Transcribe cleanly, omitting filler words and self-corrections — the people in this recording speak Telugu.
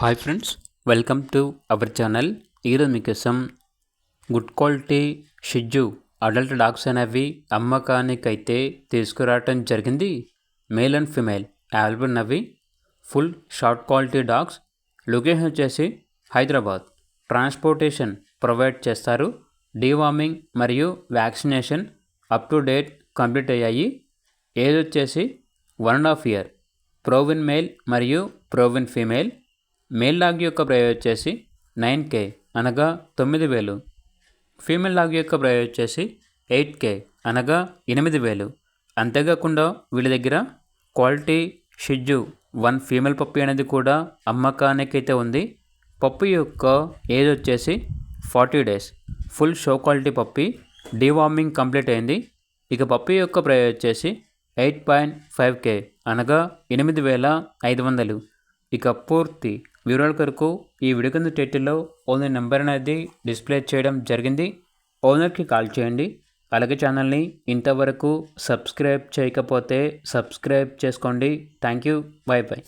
Hi friends, welcome to our channel. ఈరోజు మీకోసం గుడ్ క్వాలిటీ షిజ్జు అడల్ట్ డాగ్స్ అనేవి అమ్మకానికైతే తీసుకురావటం జరిగింది. మేల్ అండ్ ఫిమేల్ అవైలబుల్ ఉన్నవి. Full short quality dogs. Location వచ్చేసి హైదరాబాద్. ట్రాన్స్పోర్టేషన్ ప్రొవైడ్ చేస్తారు. డీవార్మింగ్ మరియు vaccination up to date complete అయ్యాయి. ఏజ్ వచ్చేసి 1.5 year. ప్రోవిన్ మేల్ మరియు ప్రోవిన్ ఫీమేల్. మేల్ డాగ్ యొక్క ప్రైస్ వచ్చేసి 9K అనగా 9,000. ఫీమేల్ డాగ్ యొక్క ప్రైస్ వచ్చేసి 8K అనగా 8,000. అంతేకాకుండా వీళ్ళ దగ్గర క్వాలిటీ షిజ్జు 1 ఫీమేల్ పప్పి అనేది కూడా అమ్మకానికైతే ఉంది. పప్పి యొక్క ఏజ్ వచ్చేసి 40 days. ఫుల్ షో క్వాలిటీ పప్పి. డీవార్మింగ్ కంప్లీట్ అయింది. ఇక పప్పి యొక్క ప్రైస్ వచ్చేసి 8.5K అనగా 8,500. ఇక పూర్తి వివరాల కొరకు ఈ వీడియో కింద టైటిల్లో ఓనర్ నెంబర్ అనేది డిస్ప్లే చేయడం జరిగింది. ఓనర్కి కాల్ చేయండి. అలాగే ఛానల్ని ఇంతవరకు సబ్స్క్రైబ్ చేయకపోతే సబ్స్క్రైబ్ చేసుకోండి. Thank you. By by.